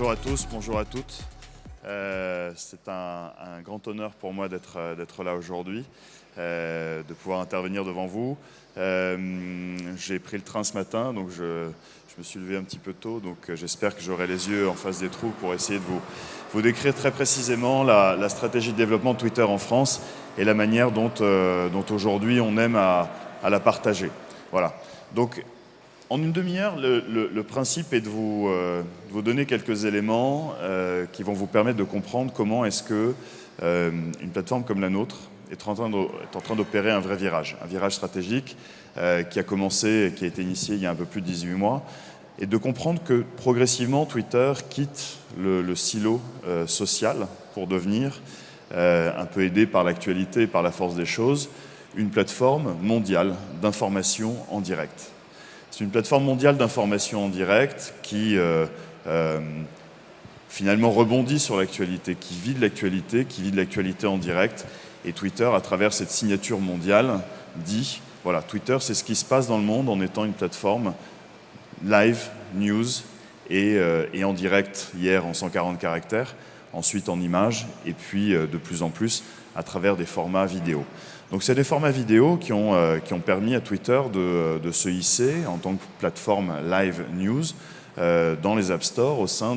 Bonjour à tous, bonjour à toutes. C'est un grand honneur pour moi d'être là aujourd'hui, de pouvoir intervenir devant vous. J'ai pris le train ce matin, donc je me suis levé un petit peu tôt, donc j'espère que j'aurai les yeux en face des trous pour essayer de vous décrire très précisément la stratégie de développement de Twitter en France et la manière dont aujourd'hui on aime à la partager. Voilà. Donc, en une demi-heure, le principe est de vous donner quelques éléments qui vont vous permettre de comprendre comment est-ce que une plateforme comme la nôtre est en train d'opérer un virage stratégique qui a commencé, qui a été initié il y a un peu plus de 18 mois, et de comprendre que progressivement Twitter quitte le silo social pour devenir, un peu aidé par l'actualité et par la force des choses, une plateforme mondiale d'information en direct. C'est une plateforme mondiale d'information en direct qui finalement rebondit sur l'actualité, qui vit de l'actualité en direct. Et Twitter, à travers cette signature mondiale, dit, voilà, Twitter, c'est ce qui se passe dans le monde en étant une plateforme live, news et en direct, hier en 140 caractères, ensuite en images, et puis de plus en plus à travers des formats vidéo. Donc c'est des formats vidéo qui ont permis à Twitter de se hisser en tant que plateforme live news dans les App Store au sein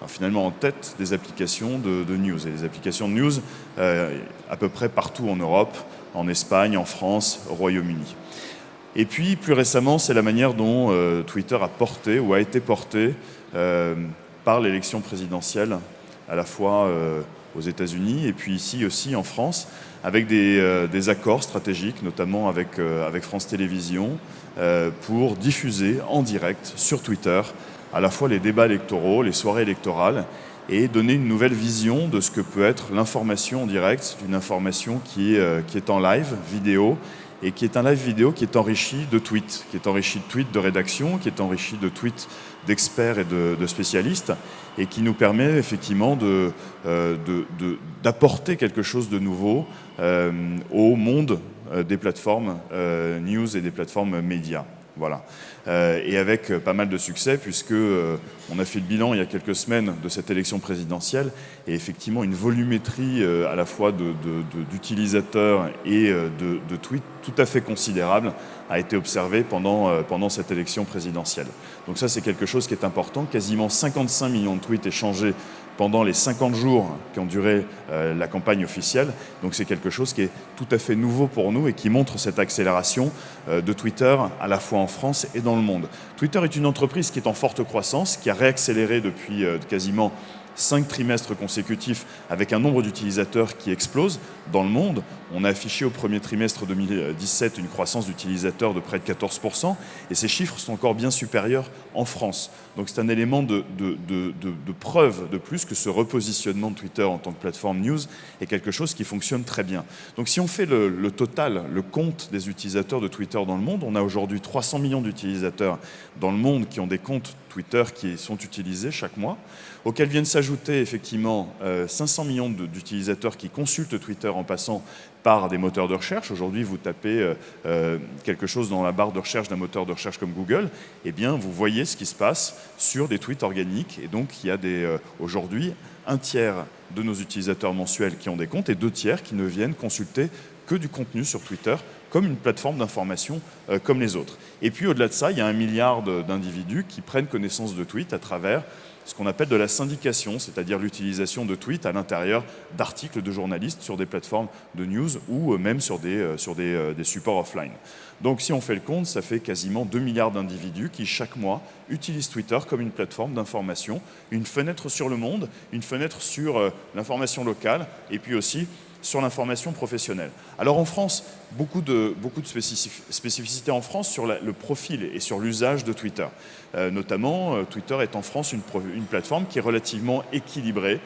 finalement en tête des applications de news. Et les applications de news à peu près partout en Europe, en Espagne, en France, au Royaume-Uni. Et puis plus récemment, c'est la manière dont Twitter a porté ou a été porté par l'élection présidentielle à la fois aux États-Unis et puis ici aussi en France, avec des accords stratégiques, notamment avec France Télévisions, pour diffuser en direct sur Twitter à la fois les débats électoraux, les soirées électorales, et donner une nouvelle vision de ce que peut être l'information en direct, une information qui est en live vidéo, et qui est un live vidéo qui est enrichi de tweets, de rédaction, qui est enrichi de tweets d'experts et de spécialistes, et qui nous permet effectivement d'apporter quelque chose de nouveau au monde des plateformes news et des plateformes médias. Voilà. Et avec pas mal de succès, puisque on a fait le bilan il y a quelques semaines de cette élection présidentielle, et effectivement une volumétrie à la fois d'utilisateurs et de tweets tout à fait considérable a été observée pendant cette élection présidentielle. Donc ça, c'est quelque chose qui est important. Quasiment 55 millions de tweets échangés pendant les 50 jours qui ont duré la campagne officielle. Donc c'est quelque chose qui est tout à fait nouveau pour nous et qui montre cette accélération de Twitter à la fois en France et dans le monde. Twitter est une entreprise qui est en forte croissance, qui a réaccéléré depuis quasiment 5 trimestres consécutifs avec un nombre d'utilisateurs qui explose dans le monde. On a affiché au premier trimestre 2017 une croissance d'utilisateurs de près de 14%, et ces chiffres sont encore bien supérieurs en France. Donc c'est un élément de preuve de plus que ce repositionnement de Twitter en tant que plateforme news est quelque chose qui fonctionne très bien. Donc si on fait le total, le compte des utilisateurs de Twitter dans le monde, on a aujourd'hui 300 millions d'utilisateurs dans le monde qui ont des comptes Twitter qui sont utilisés chaque mois, auxquels viennent s'ajouter effectivement 500 millions d'utilisateurs qui consultent Twitter en passant par des moteurs de recherche. Aujourd'hui, vous tapez quelque chose dans la barre de recherche d'un moteur de recherche comme Google, eh bien, vous voyez ce qui se passe sur des tweets organiques. Et donc, il y a aujourd'hui un tiers de nos utilisateurs mensuels qui ont des comptes et 2 tiers qui ne viennent consulter que du contenu sur Twitter comme une plateforme d'information comme les autres. Et puis, au-delà de ça, il y a 1 milliard d'individus qui prennent connaissance de tweets à travers ce qu'on appelle de la syndication, c'est-à-dire l'utilisation de tweets à l'intérieur d'articles de journalistes sur des plateformes de news ou même sur des supports offline. Donc si on fait le compte, ça fait quasiment 2 milliards d'individus qui chaque mois utilisent Twitter comme une plateforme d'information, une fenêtre sur le monde, une fenêtre sur l'information locale et puis aussi sur l'information professionnelle. Alors en France, beaucoup de spécificités en France sur le profil et sur l'usage de Twitter. Notamment, Twitter est en France une plateforme qui est relativement équilibrée,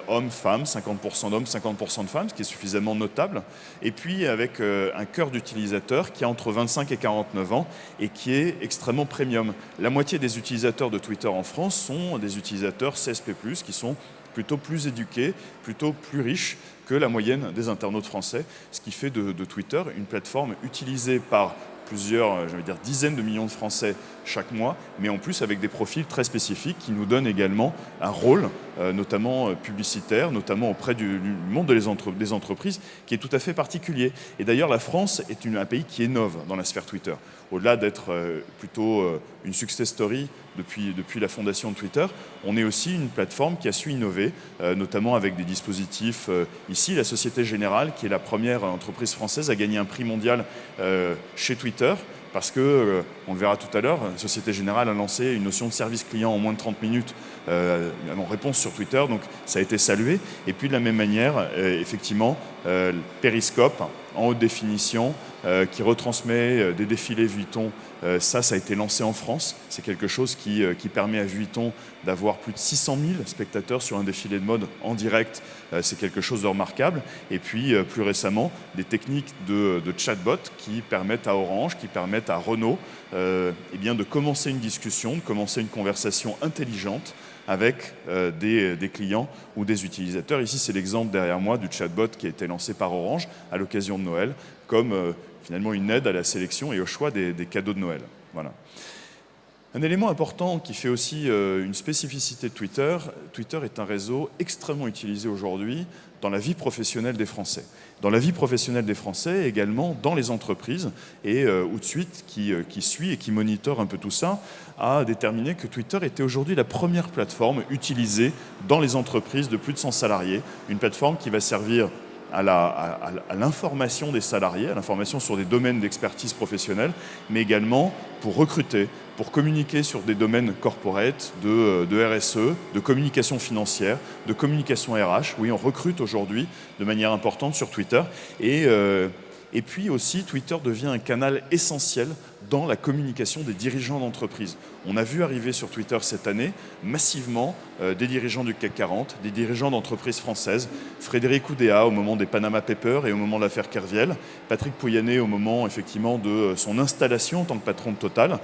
hommes-femmes, 50% d'hommes, 50% de femmes, ce qui est suffisamment notable. Et puis avec un cœur d'utilisateurs qui a entre 25 et 49 ans et qui est extrêmement premium. La moitié des utilisateurs de Twitter en France sont des utilisateurs CSP+, qui sont plutôt plus éduqués, plutôt plus riches que la moyenne des internautes français, ce qui fait de Twitter une plateforme utilisée par plusieurs, je vais dire, dizaines de millions de Français chaque mois, mais en plus avec des profils très spécifiques qui nous donnent également un rôle, notamment publicitaire, notamment auprès du monde des entreprises, qui est tout à fait particulier. Et d'ailleurs, la France est un pays qui innove dans la sphère Twitter. Au-delà d'être plutôt une success story depuis la fondation de Twitter, on est aussi une plateforme qui a su innover, notamment avec des dispositifs. Ici, la Société Générale, qui est la première entreprise française, a gagné un prix mondial chez Twitter, parce que, on le verra tout à l'heure, la Société Générale a lancé une notion de service client en moins de 30 minutes en réponse sur Twitter, donc ça a été salué. Et puis de la même manière, effectivement, Periscope en haute définition, qui retransmet des défilés Vuitton, ça a été lancé en France. C'est quelque chose qui permet à Vuitton d'avoir plus de 600 000 spectateurs sur un défilé de mode en direct. C'est quelque chose de remarquable. Et puis, plus récemment, des techniques de chatbot qui permettent à Orange, qui permettent à Renault eh bien, de commencer une discussion, de commencer une conversation intelligente avec des clients ou des utilisateurs. Ici, c'est l'exemple derrière moi du chatbot qui a été lancé par Orange à l'occasion de Noël, comme finalement une aide à la sélection et au choix des cadeaux de Noël. Voilà. Un élément important qui fait aussi une spécificité de Twitter, Twitter est un réseau extrêmement utilisé aujourd'hui dans la vie professionnelle des Français. Dans la vie professionnelle des Français, également dans les entreprises, et Outsuite, qui suit et qui monitore un peu tout ça, a déterminé que Twitter était aujourd'hui la première plateforme utilisée dans les entreprises de plus de 100 salariés, une plateforme qui va servir à l'information des salariés, à l'information sur des domaines d'expertise professionnelle, mais également pour recruter, pour communiquer sur des domaines corporate, de RSE, de communication financière, de communication RH. Oui, on recrute aujourd'hui de manière importante sur Twitter. Et puis aussi, Twitter devient un canal essentiel dans la communication des dirigeants d'entreprise. On a vu arriver sur Twitter cette année, massivement, des dirigeants du CAC 40, des dirigeants d'entreprises françaises, Frédéric Oudéa au moment des Panama Papers et au moment de l'affaire Kerviel, Patrick Pouyanné au moment, effectivement, de son installation en tant que patron de Total,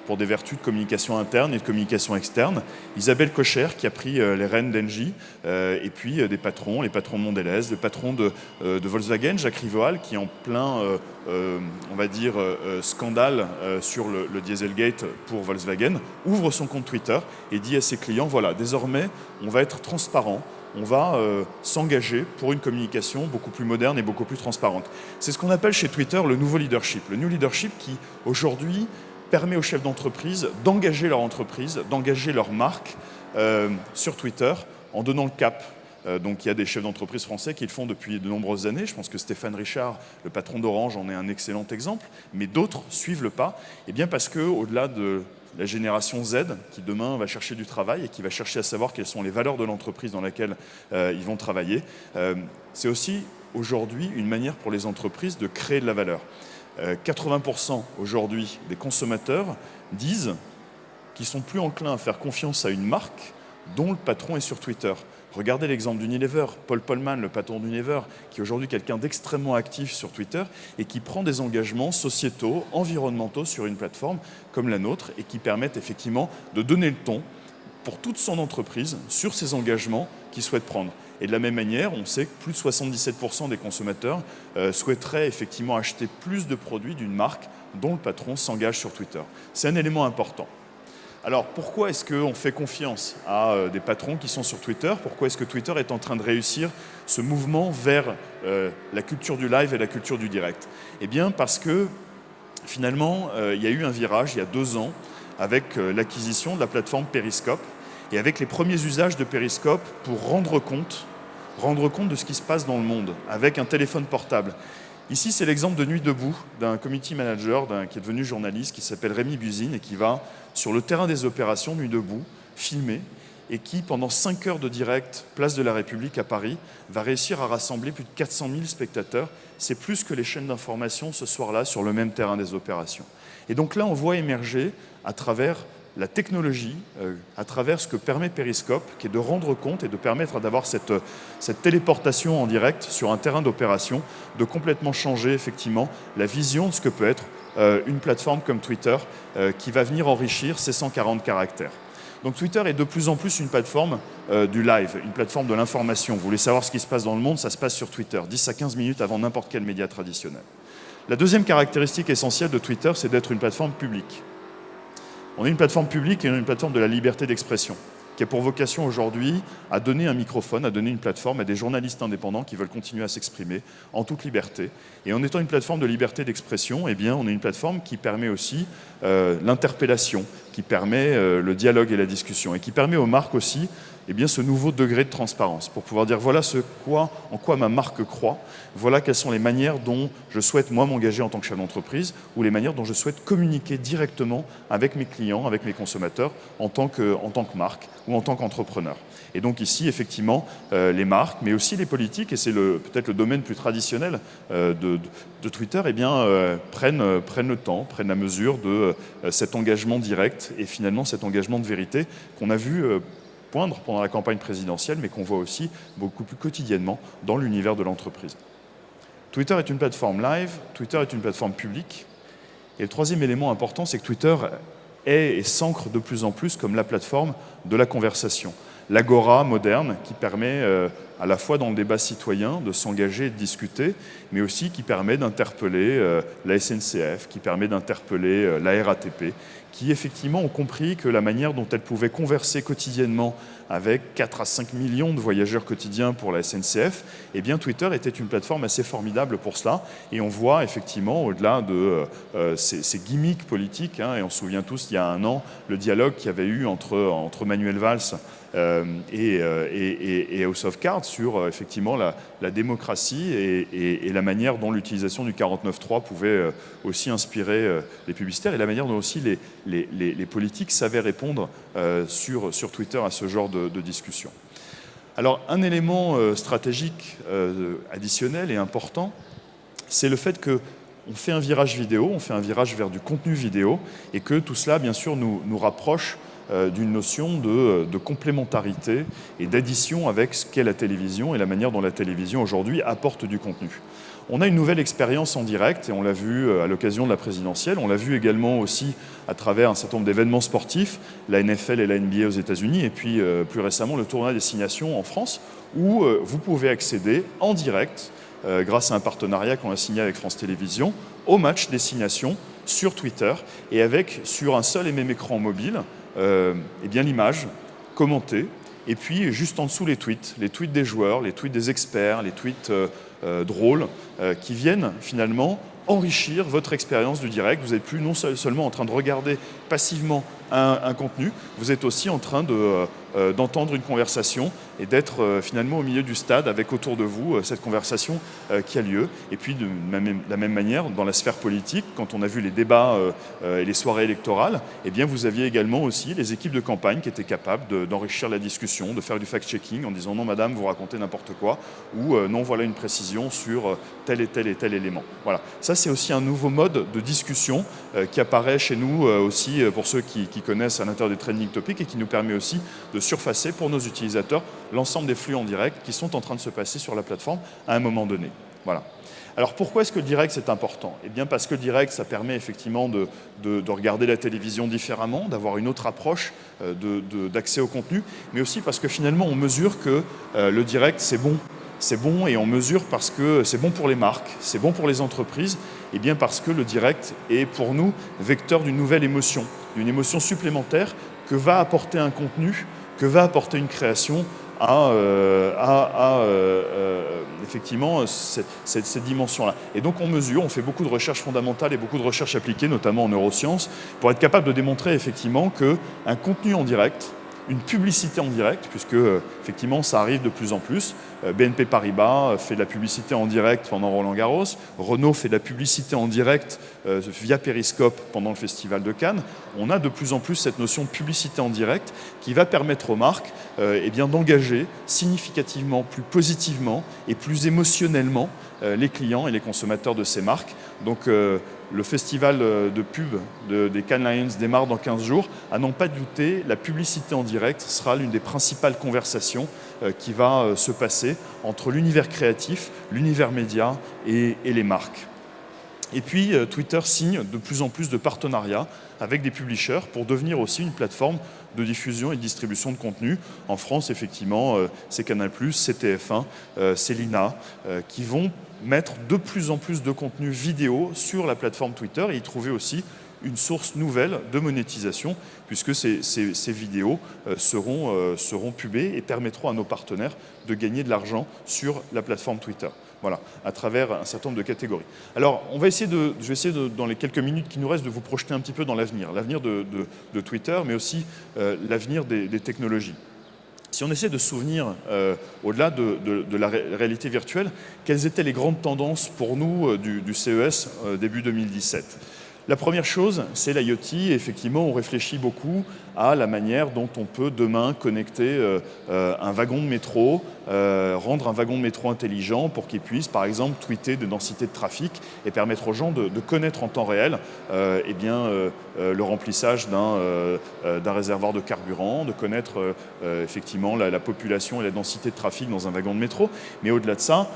pour des vertus de communication interne et de communication externe. Isabelle Cocher qui a pris les rênes d'Engie, et puis des patrons, les patrons de Mondelez, le patron de Volkswagen, Jacques Rivoal, qui est en plein, on va dire, scandale sur le Dieselgate pour Volkswagen, ouvre son compte Twitter et dit à ses clients, voilà, désormais, on va être transparent, on va s'engager pour une communication beaucoup plus moderne et beaucoup plus transparente. C'est ce qu'on appelle chez Twitter le nouveau leadership. Le new leadership qui, aujourd'hui, permet aux chefs d'entreprise d'engager leur entreprise, d'engager leur marque sur Twitter en donnant le cap. Donc il y a des chefs d'entreprise français qui le font depuis de nombreuses années. Je pense que Stéphane Richard, le patron d'Orange, en est un excellent exemple. Mais d'autres suivent le pas. Et bien parce qu'au-delà de la génération Z, qui demain va chercher du travail et qui va chercher à savoir quelles sont les valeurs de l'entreprise dans laquelle ils vont travailler, c'est aussi aujourd'hui une manière pour les entreprises de créer de la valeur. 80% aujourd'hui des consommateurs disent qu'ils sont plus enclins à faire confiance à une marque dont le patron est sur Twitter. Regardez l'exemple d'Unilever, Paul Polman, le patron d'Unilever, qui est aujourd'hui quelqu'un d'extrêmement actif sur Twitter et qui prend des engagements sociétaux, environnementaux sur une plateforme comme la nôtre et qui permettent effectivement de donner le ton pour toute son entreprise sur ses engagements qu'il souhaite prendre. Et de la même manière, on sait que plus de 77% des consommateurs souhaiteraient effectivement acheter plus de produits d'une marque dont le patron s'engage sur Twitter. C'est un élément important. Alors pourquoi est-ce qu'on fait confiance à des patrons qui sont sur Twitter? Pourquoi est-ce que Twitter est en train de réussir ce mouvement vers la culture du live et la culture du direct? Eh bien parce que finalement, il y a eu un virage il y a 2 ans avec l'acquisition de la plateforme Periscope et avec les premiers usages de Periscope pour rendre compte de ce qui se passe dans le monde avec un téléphone portable. Ici, c'est l'exemple de Nuit debout d'un community manager qui est devenu journaliste, qui s'appelle Rémi Buzine et qui va sur le terrain des opérations Nuit debout, filmer, et qui, pendant 5 heures de direct, place de la République à Paris, va réussir à rassembler plus de 400 000 spectateurs. C'est plus que les chaînes d'information ce soir-là sur le même terrain des opérations. Et donc là, on voit émerger, à travers la technologie, à travers ce que permet Periscope, qui est de rendre compte et de permettre d'avoir cette téléportation en direct sur un terrain d'opération, de complètement changer effectivement la vision de ce que peut être une plateforme comme Twitter qui va venir enrichir ces 140 caractères. Donc Twitter est de plus en plus une plateforme du live, une plateforme de l'information. Vous voulez savoir ce qui se passe dans le monde, ça se passe sur Twitter, 10 à 15 minutes avant n'importe quel média traditionnel. La deuxième caractéristique essentielle de Twitter, c'est d'être une plateforme publique. On est une plateforme publique et une plateforme de la liberté d'expression, qui a pour vocation aujourd'hui à donner un microphone, à donner une plateforme à des journalistes indépendants qui veulent continuer à s'exprimer en toute liberté. Et en étant une plateforme de liberté d'expression, eh bien, on est une plateforme qui permet aussi l'interpellation, qui permet le dialogue et la discussion, et qui permet aux marques aussi eh bien, ce nouveau degré de transparence, pour pouvoir dire voilà en quoi ma marque croit, voilà quelles sont les manières dont je souhaite moi m'engager en tant que chef d'entreprise, ou les manières dont je souhaite communiquer directement avec mes clients, avec mes consommateurs, en tant que marque ou en tant qu'entrepreneur. Et donc ici, effectivement, les marques, mais aussi les politiques, et c'est peut-être le domaine plus traditionnel de Twitter, eh bien, prennent le temps, prennent la mesure de cet engagement direct et finalement cet engagement de vérité qu'on a vu poindre pendant la campagne présidentielle, mais qu'on voit aussi beaucoup plus quotidiennement dans l'univers de l'entreprise. Twitter est une plateforme live, Twitter est une plateforme publique, et le troisième élément important, c'est que Twitter est et s'ancre de plus en plus comme la plateforme de la conversation. L'agora moderne qui permet à la fois dans le débat citoyen de s'engager et de discuter, mais aussi qui permet d'interpeller la SNCF, qui permet d'interpeller la RATP, qui effectivement ont compris que la manière dont elles pouvaient converser quotidiennement avec 4 à 5 millions de voyageurs quotidiens pour la SNCF, eh bien Twitter était une plateforme assez formidable pour cela. Et on voit effectivement, au-delà de ces gimmicks politiques, et on se souvient tous, il y a un an, le dialogue qu'il y avait eu entre Manuel Valls et House of Cards sur effectivement la démocratie et la manière dont l'utilisation du 49.3 pouvait aussi inspirer les publicitaires et la manière dont aussi les politiques savaient répondre sur Twitter à ce genre de discussion. Alors un élément stratégique additionnel et important, c'est le fait qu'on fait un virage vidéo, on fait un virage vers du contenu vidéo et que tout cela bien sûr nous rapproche d'une notion de complémentarité et d'addition avec ce qu'est la télévision et la manière dont la télévision aujourd'hui apporte du contenu. On a une nouvelle expérience en direct et on l'a vu à l'occasion de la présidentielle, on l'a vu également aussi à travers un certain nombre d'événements sportifs, la NFL et la NBA aux États-Unis et puis plus récemment le tournoi Destination en France où vous pouvez accéder en direct grâce à un partenariat qu'on a signé avec France Télévisions au match Destination sur Twitter et avec sur un seul et même écran mobile eh bien l'image commentée et puis juste en dessous les tweets des joueurs, les tweets des experts, les tweets drôles qui viennent finalement enrichir votre expérience du direct. Vous n'êtes plus non seulement en train de regarder passivement un contenu, vous êtes aussi en train d'entendre une conversation et d'être finalement au milieu du stade avec autour de vous cette conversation qui a lieu. Et puis de la même manière, dans la sphère politique, quand on a vu les débats et les soirées électorales, eh bien vous aviez également aussi les équipes de campagne qui étaient capables d'enrichir la discussion, de faire du fact-checking en disant non madame, vous racontez n'importe quoi, ou non, voilà une précision sur tel et tel et tel élément. Voilà. Ça c'est aussi un nouveau mode de discussion qui apparaît chez nous aussi pour ceux qui connaissent à l'intérieur des trending topics et qui nous permet aussi de surfacer pour nos utilisateurs l'ensemble des flux en direct qui sont en train de se passer sur la plateforme à un moment donné. Voilà. Alors pourquoi est-ce que le direct c'est important? Eh bien parce que le direct ça permet effectivement de regarder la télévision différemment, d'avoir une autre approche d'accès au contenu, mais aussi parce que finalement on mesure que le direct c'est bon. C'est bon et on mesure parce que c'est bon pour les marques, c'est bon pour les entreprises, et bien parce que le direct est pour nous vecteur d'une nouvelle émotion, d'une émotion supplémentaire que va apporter un contenu, que va apporter une création à effectivement cette dimension-là. Et donc on mesure, on fait beaucoup de recherches fondamentales et beaucoup de recherches appliquées, notamment en neurosciences, pour être capable de démontrer effectivement qu'un contenu en direct, une publicité en direct, puisque effectivement ça arrive de plus en plus. BNP Paribas fait de la publicité en direct pendant Roland-Garros, Renault fait de la publicité en direct via Periscope pendant le Festival de Cannes. On a de plus en plus cette notion de publicité en direct qui va permettre aux marques eh bien, d'engager significativement, plus positivement et plus émotionnellement les clients et les consommateurs de ces marques. Donc le festival de pub des Cannes Lions démarre dans 15 jours. À n'en pas douter, la publicité en direct sera l'une des principales conversations qui va se passer entre l'univers créatif, l'univers média et les marques. Et puis, Twitter signe de plus en plus de partenariats avec des publishers pour devenir aussi une plateforme de diffusion et de distribution de contenu. En France, effectivement, c'est Canal+, c'est TF1, c'est l'INA, qui vont mettre de plus en plus de contenu vidéo sur la plateforme Twitter et y trouver aussi une source nouvelle de monétisation, puisque ces vidéos seront pubées et permettront à nos partenaires de gagner de l'argent sur la plateforme Twitter. Voilà, à travers un certain nombre de catégories. Alors, je vais essayer, dans les quelques minutes qui nous restent, de vous projeter un petit peu dans l'avenir de Twitter, mais aussi l'avenir des technologies. Si on essaie de se souvenir, au-delà de la réalité virtuelle, quelles étaient les grandes tendances pour nous du CES début 2017 ? La première chose, c'est l'IoT. Effectivement, on réfléchit beaucoup à la manière dont on peut demain connecter un wagon de métro, rendre un wagon de métro intelligent pour qu'il puisse, par exemple, tweeter de densité de trafic et permettre aux gens de connaître en temps réel le remplissage d'un réservoir de carburant, de connaître effectivement la population et la densité de trafic dans un wagon de métro. Mais au-delà de ça,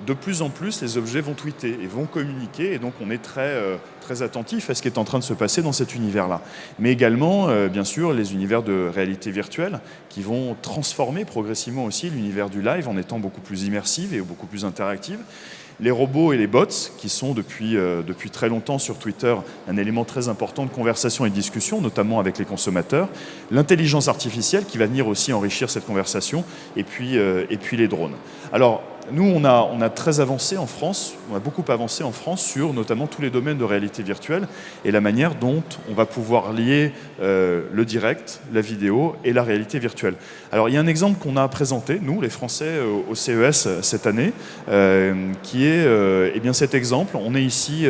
de plus en plus, les objets vont tweeter et vont communiquer, et donc on est très attentif à ce qui est en train de se passer dans cet univers-là. Mais également, bien sûr, les univers de réalité virtuelle qui vont transformer progressivement aussi l'univers du live en étant beaucoup plus immersif et beaucoup plus interactif. Les robots et les bots, qui sont depuis très longtemps sur Twitter un élément très important de conversation et de discussion, notamment avec les consommateurs. L'intelligence artificielle qui va venir aussi enrichir cette conversation, et puis les drones. Alors, nous, on a très avancé en France, on a beaucoup avancé en France sur notamment tous les domaines de réalité virtuelle et la manière dont on va pouvoir lier le direct, la vidéo et la réalité virtuelle. Alors, il y a un exemple qu'on a présenté, nous, les Français, au CES cette année, qui est cet exemple. On est ici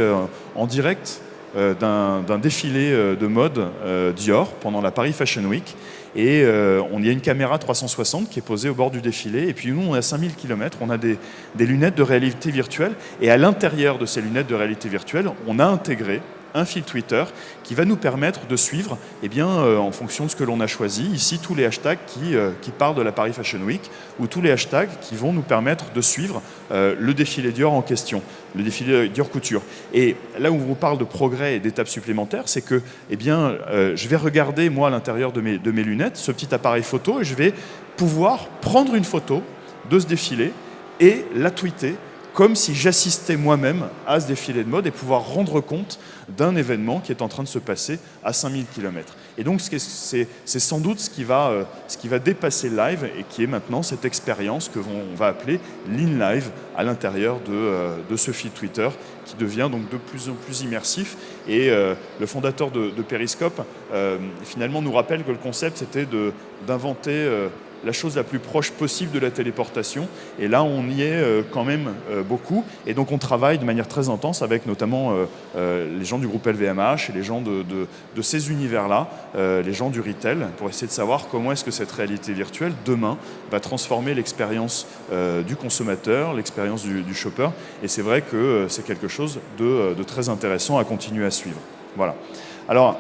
en direct d'un défilé de mode Dior pendant la Paris Fashion Week. Et il y a une caméra 360 qui est posée au bord du défilé. Et puis nous, on est à 5000 km, on a des lunettes de réalité virtuelle. Et à l'intérieur de ces lunettes de réalité virtuelle, on a intégré un fil Twitter qui va nous permettre de suivre, en fonction de ce que l'on a choisi, ici tous les hashtags qui parlent de la Paris Fashion Week, ou tous les hashtags qui vont nous permettre de suivre le défilé Dior en question, le défilé Dior Couture. Et là où on parle de progrès et d'étapes supplémentaires, c'est que je vais regarder, moi, à l'intérieur de mes lunettes, ce petit appareil photo, et je vais pouvoir prendre une photo de ce défilé et la tweeter comme si j'assistais moi-même à ce défilé de mode et pouvoir rendre compte d'un événement qui est en train de se passer à 5000 km. Et donc, c'est sans doute ce qui va dépasser le live et qui est maintenant cette expérience que on va appeler l'in-live à l'intérieur de ce fil Twitter qui devient donc de plus en plus immersif. Et le fondateur de Periscope, finalement, nous rappelle que le concept, c'était d'inventer la chose la plus proche possible de la téléportation. Et là, on y est quand même beaucoup. Et donc, on travaille de manière très intense avec notamment les gens du groupe LVMH et les gens de ces univers-là, les gens du retail, pour essayer de savoir comment est-ce que cette réalité virtuelle, demain, va transformer l'expérience du consommateur, l'expérience du shopper. Et c'est vrai que c'est quelque chose de très intéressant à continuer à suivre. Voilà. Alors,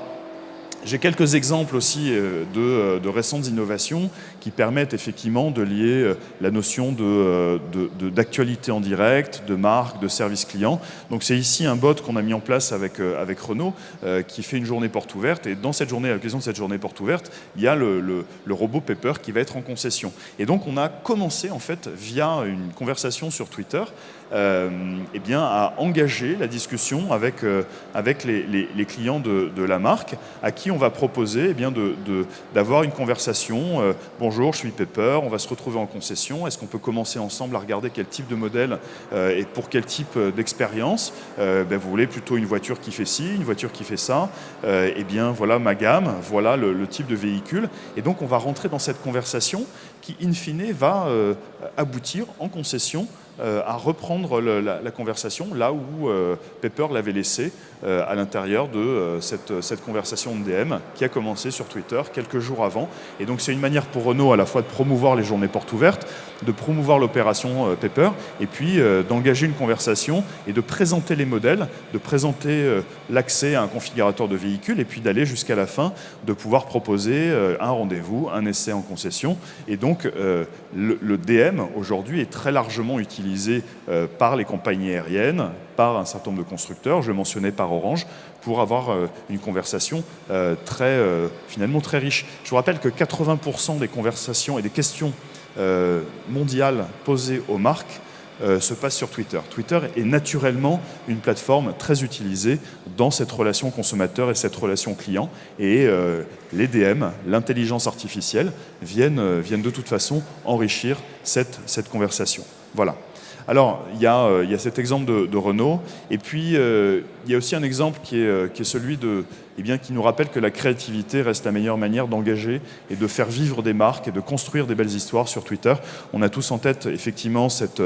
j'ai quelques exemples aussi de récentes innovations qui permettent effectivement de lier la notion d'actualité en direct, de marque, de service client. Donc c'est ici un bot qu'on a mis en place avec Renault qui fait une journée porte ouverte. Et dans cette journée, à l'occasion de cette journée porte ouverte, il y a le robot Pepper qui va être en concession. Et donc on a commencé en fait via une conversation sur Twitter à engager la discussion avec les clients de la marque à qui on va proposer d'avoir une conversation. Bonjour, je suis Pepper, on va se retrouver en concession. Est-ce qu'on peut commencer ensemble à regarder quel type de modèle et pour quel type d'expérience vous voulez plutôt une voiture qui fait ci, une voiture qui fait ça. Voilà ma gamme, voilà le type de véhicule. Et donc on va rentrer dans cette conversation qui, in fine, va aboutir en concession à reprendre la conversation là où Pepper l'avait laissé à l'intérieur de cette conversation de DM qui a commencé sur Twitter quelques jours avant. Et donc c'est une manière pour Renault à la fois de promouvoir les journées portes ouvertes, de promouvoir l'opération Pepper, et puis d'engager une conversation et de présenter les modèles, de présenter l'accès à un configurateur de véhicule, et puis d'aller jusqu'à la fin, de pouvoir proposer un rendez-vous, un essai en concession. Et donc le DM aujourd'hui est très largement utilisé utilisé par les compagnies aériennes, par un certain nombre de constructeurs, je le mentionnais par Orange, pour avoir une conversation finalement très riche. Je vous rappelle que 80% des conversations et des questions mondiales posées aux marques se passe sur Twitter. Twitter est naturellement une plateforme très utilisée dans cette relation consommateur et cette relation client. Et les DM, l'intelligence artificielle, viennent de toute façon enrichir cette conversation. Voilà. Alors, il y a cet exemple de Renault, et puis il y a aussi un exemple qui est celui qui nous rappelle que la créativité reste la meilleure manière d'engager et de faire vivre des marques et de construire des belles histoires sur Twitter. On a tous en tête effectivement cette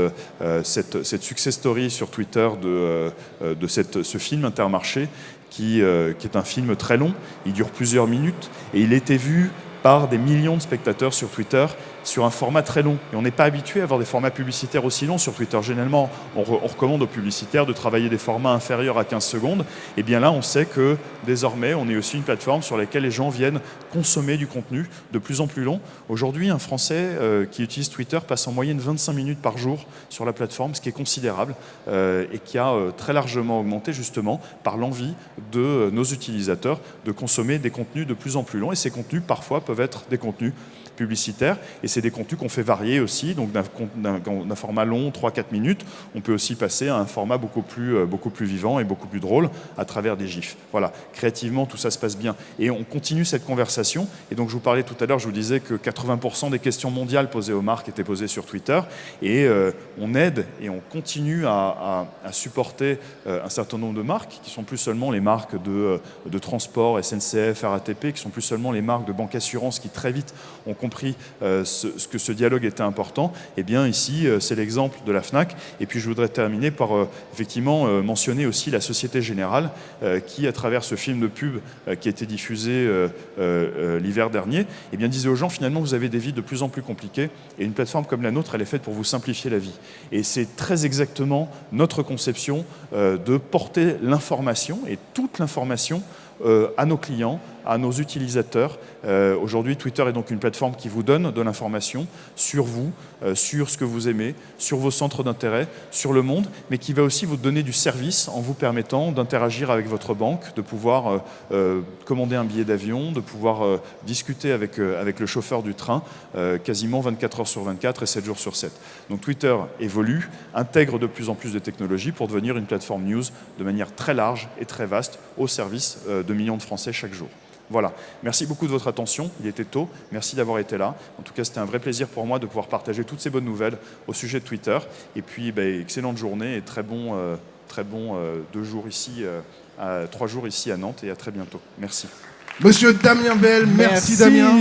success story sur Twitter de ce film Intermarché qui est un film très long, il dure plusieurs minutes, et il était vu par des millions de spectateurs sur Twitter sur un format très long. Et on n'est pas habitué à avoir des formats publicitaires aussi longs sur Twitter. Généralement, on recommande aux publicitaires de travailler des formats inférieurs à 15 secondes. Et bien là, on sait que désormais, on est aussi une plateforme sur laquelle les gens viennent consommer du contenu de plus en plus long. Aujourd'hui, un Français qui utilise Twitter passe en moyenne 25 minutes par jour sur la plateforme, ce qui est considérable et qui a très largement augmenté justement par l'envie de nos utilisateurs de consommer des contenus de plus en plus longs. Et ces contenus, parfois, peuvent être des contenus publicitaires, et c'est des contenus qu'on fait varier aussi, donc d'un format long, 3-4 minutes, on peut aussi passer à un format beaucoup plus vivant et beaucoup plus drôle à travers des gifs. Voilà, créativement, tout ça se passe bien. Et on continue cette conversation, et donc je vous parlais tout à l'heure, je vous disais que 80% des questions mondiales posées aux marques étaient posées sur Twitter, et on aide et on continue à supporter un certain nombre de marques, qui sont plus seulement les marques de transport, SNCF, RATP, qui sont plus seulement les marques de banque assurance qui très vite ont compris que ce dialogue était important. Et bien ici, c'est l'exemple de la Fnac. Et puis je voudrais terminer par effectivement mentionner aussi la Société Générale qui, à travers ce film de pub qui a été diffusé l'hiver dernier, et bien disait aux gens, finalement, vous avez des vies de plus en plus compliquées et une plateforme comme la nôtre, elle est faite pour vous simplifier la vie. Et c'est très exactement notre conception de porter l'information et toute l'information à nos clients, à nos utilisateurs. Aujourd'hui, Twitter est donc une plateforme qui vous donne de l'information sur vous, sur ce que vous aimez, sur vos centres d'intérêt, sur le monde, mais qui va aussi vous donner du service en vous permettant d'interagir avec votre banque, de pouvoir commander un billet d'avion, de pouvoir discuter avec le chauffeur du train quasiment 24 heures sur 24 et 7 jours sur 7. Donc Twitter évolue, intègre de plus en plus de technologies pour devenir une plateforme news de manière très large et très vaste au service de millions de Français chaque jour. Voilà. Merci beaucoup de votre attention. Il était tôt. Merci d'avoir été là. En tout cas, c'était un vrai plaisir pour moi de pouvoir partager toutes ces bonnes nouvelles au sujet de Twitter. Et puis, excellente journée et très bon 3 jours ici à Nantes et à très bientôt. Merci. Monsieur Damien Bell, merci Damien.